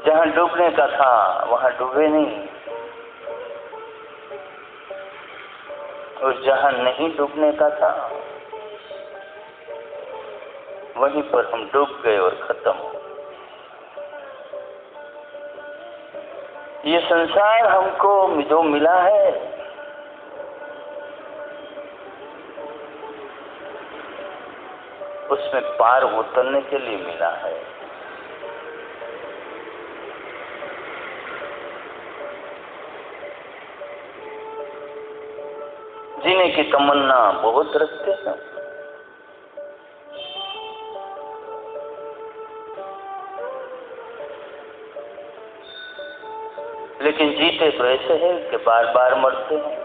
जहां डूबने का था वहां डूबे नहीं, और जहां नहीं डूबने का था वहीं पर हम डूब गए और खत्म हो। ये संसार हमको जो मिला है उसमें पार उतरने के लिए मिला है। जीने की तमन्ना बहुत रखते हैं, लेकिन जीते तो ऐसे हैं कि बार बार मरते हैं।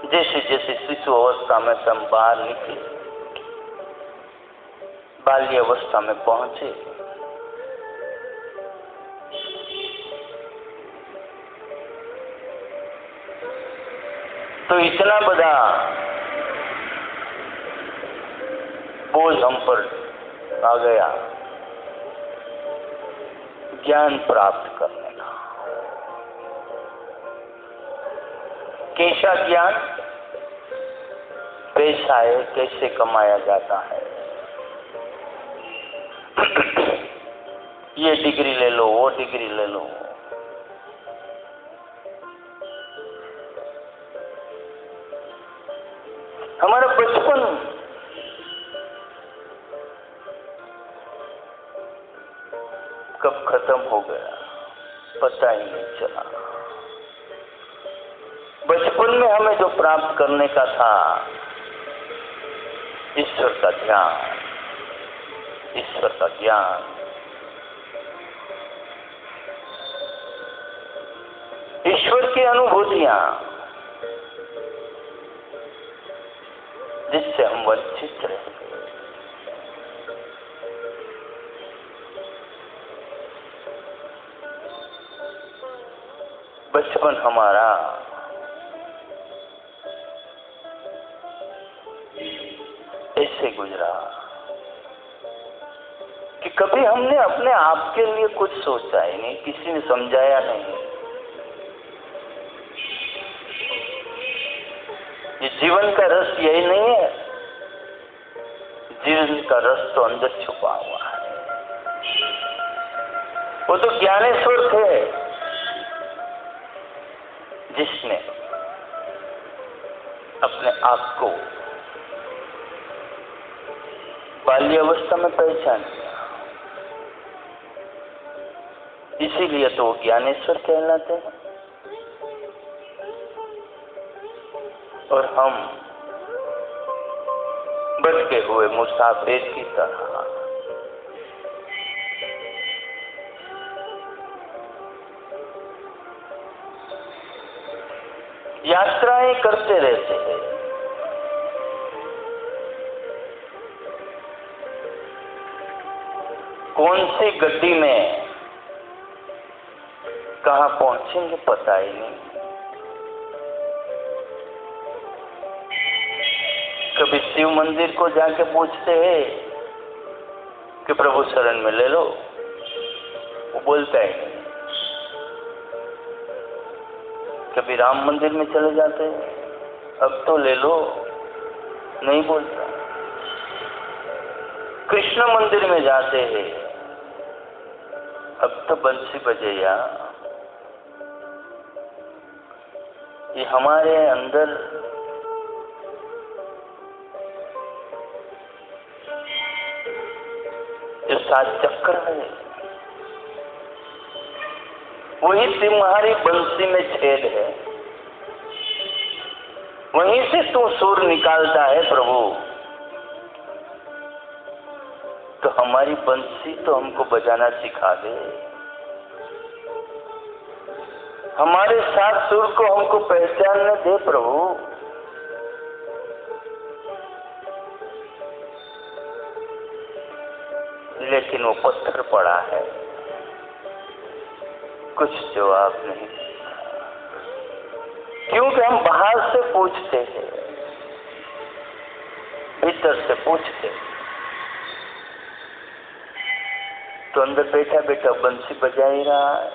जैसे जैसे शिशु अवस्था में से हम बाहर निकले, बाल्य अवस्था में पहुंचे, तो इतना बड़ा बोझ हम पर आ गया ज्ञान प्राप्त करने का। कैसा ज्ञान? पैसा है, कैसे कमाया जाता है, ये डिग्री ले लो, वो डिग्री ले लो। हमारा बचपन कब खत्म हो गया पता ही नहीं चला। बचपन में हमें जो प्राप्त करने का था, ईश्वर का ध्यान, ईश्वर का ज्ञान, ईश्वर की अनुभूतियां, जिससे हम वंचित रहे। बचपन हमारा ऐसे गुजरा कि कभी हमने अपने आप के लिए कुछ सोचा ही नहीं, किसी ने समझाया नहीं। ये जीवन का रस यही नहीं है, जीवन का रस तो अंदर छुपा हुआ है। वो तो ज्ञानेश्वर थे जिसने अपने आप को बाल्य अवस्था में पहचान लिया, इसीलिए तो वो ज्ञानेश्वर कहलाते हैं। और हम भटके हुए मुसाफिर की तरह यात्राएं करते रहते हैं। कौन सी गड्डी में कहां पहुंचेंगे पता ही नहीं। कभी शिव मंदिर को जाके पूछते हैं कि प्रभु शरण में ले लो, वो बोलता है। कभी राम मंदिर में चले जाते हैं, अब तो ले लो, नहीं बोलता। कृष्ण मंदिर में जाते हैं, अब तो बंसी बजैया। ये हमारे अंदर जो 7 चक्र है, वही तुम्हारी बंसी में छेद है, वहीं से तू सुर निकालता है प्रभु। तो हमारी बंसी तो हमको बजाना सिखा दे, हमारे साथ सुर को हमको पहचानने दे प्रभु। लेकिन वो पत्थर पड़ा है, कुछ जवाब नहीं। क्योंकि हम बाहर से पूछते हैं, भीतर से पूछते। तो अंदर बैठा बैठा बंसी बजा ही रहा है।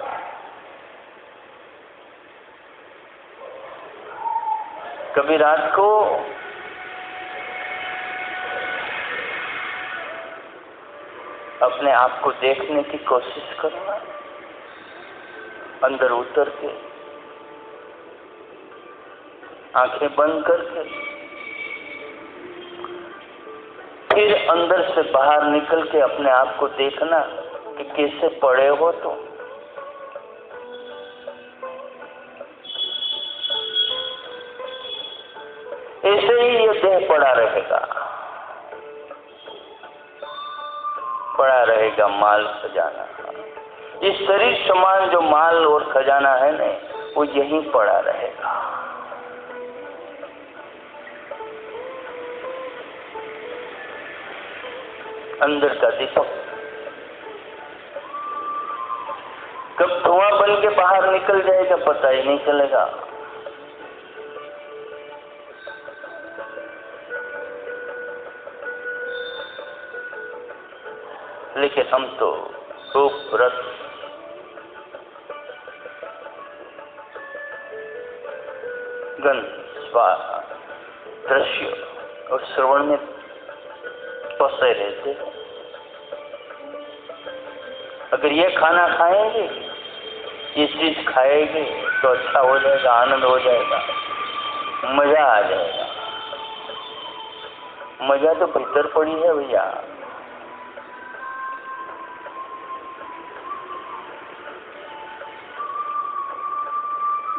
कभी रात को अपने आप को देखने की कोशिश करना, अंदर उतर के, आंखें बंद करके, फिर अंदर से बाहर निकल के अपने आप को देखना कि कैसे पड़े हो तुम। ऐसे ही ये देह पड़ा रहेगा माल खजाना। इस शरीर समान जो माल और खजाना है ना, वो यहीं पड़ा रहेगा। अंदर का दीपक कब धुआं बन के बाहर निकल जाएगा पता ही नहीं चलेगा। लेकिन हम तो रूप रस गंध स्वाद दृश्य और श्रवण में फंसे रहते। अगर ये खाना खाएंगे, ये चीज खाएंगे तो अच्छा हो जाएगा, आनंद हो जाएगा, मजा आ जाएगा। मजा तो भीतर पड़ी है भैया।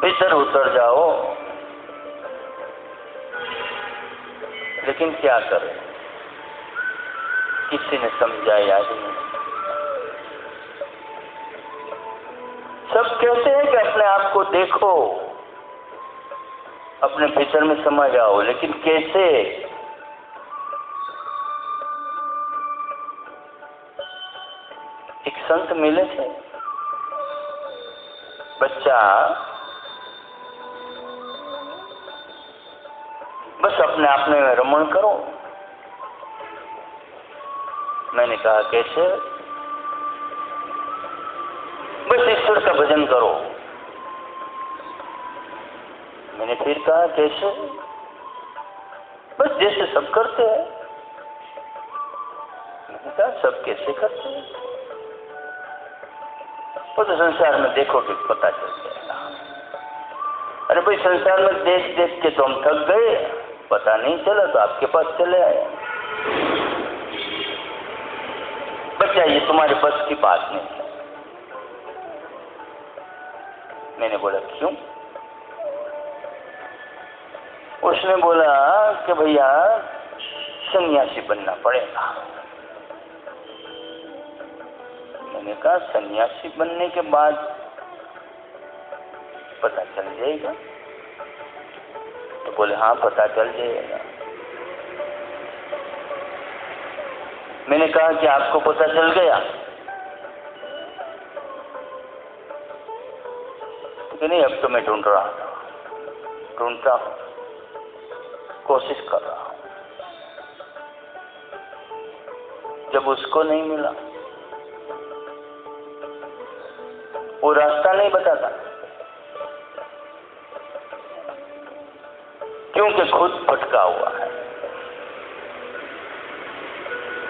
भीतर उतर जाओ। लेकिन क्या करें, किसी ने समझाया ही नहीं। सब कहते हैं कि अपने आप को देखो, अपने भीतर में समा जाओ, लेकिन कैसे? एक संत मिले थे, बच्चा बस अपने आप में रमण करो। मैंने कहा कैसे? बस ईश्वर का भजन करो। मैंने फिर कहा कैसे? बस जैसे सब करते हैं। मैंने कहा सब कैसे करते हैं? वो तो संसार में देखोगे पता चल जाएगा। अरे भाई संसार में देख देख के तो हम थक गए, पता नहीं चला तो आपके पास चले आए। बच्चा ये तुम्हारे बस की बात नहीं है। मैंने बोला क्यों? उसने बोला कि भैया सन्यासी बनना पड़ेगा। मैंने कहा सन्यासी बनने के बाद पता चल जाएगा? तो बोले हाँ पता चल जाएगा। मैंने कहा कि आपको पता चल गया? कि नहीं, अब तो मैं ढूंढता हूं, कोशिश कर रहा हूं। जब उसको नहीं मिला, वो रास्ता नहीं बताता, क्योंकि खुद भटका हुआ है।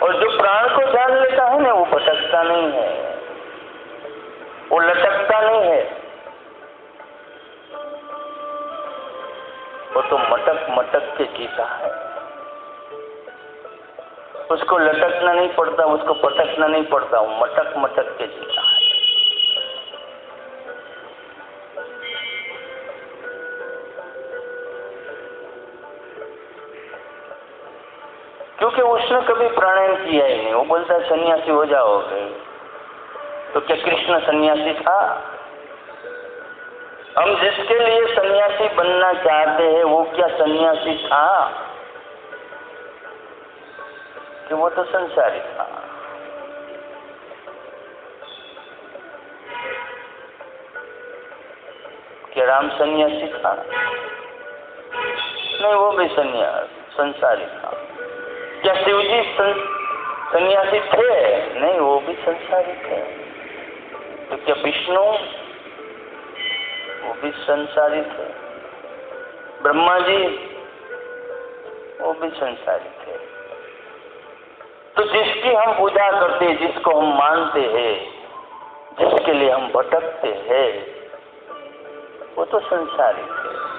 और जो प्राण को जान लेता है ना, वो भटकता नहीं है, वो लटकता नहीं है, वो तो मटक मटक के जीता है। उसको लटकना नहीं पड़ता, उसको पटकना नहीं पड़ता, वो मटक मटक के जीता है। क्योंकि उसने कभी प्राणायाम किया ही नहीं। वो बोलता है सन्यासी हो जाओगे। तो क्या कृष्ण सन्यासी था? हम जिसके लिए सन्यासी बनना चाहते हैं वो क्या सन्यासी था? कि वो तो संसारी था। क्या राम सन्यासी था? नहीं, वो भी संसारी था। क्या शिवजी सन्यासी थे? नहीं, वो भी संसारी थे। तो क्या विष्णु, वो भी संसारी थे। ब्रह्मा जी, वो भी संसारी थे। तो जिसकी हम पूजा करते हैं, जिसको हम मानते हैं, जिसके लिए हम भटकते हैं, वो तो संसारी थे।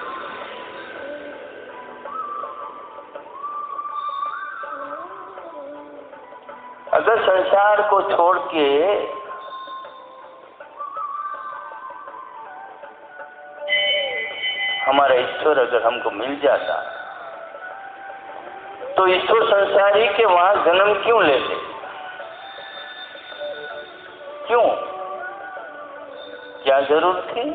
अगर संसार को छोड़ के हमारा ईश्वर अगर हमको मिल जाता, तो ईश्वर संसारी के वहां जन्म क्यों लेते? क्यों? क्या जरूरत थी?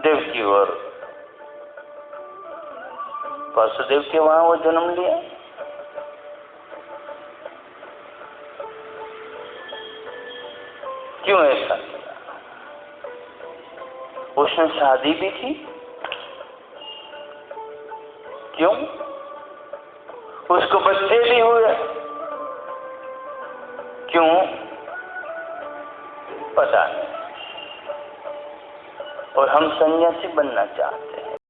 देवकी और वासुदेव के वहां वो जन्म लिया। क्यों ऐसा किया? उसने शादी भी की। क्यों? उसको बच्चे भी हुए। क्यों? पता नहीं। और हम सन्यासी बनना चाहते हैं।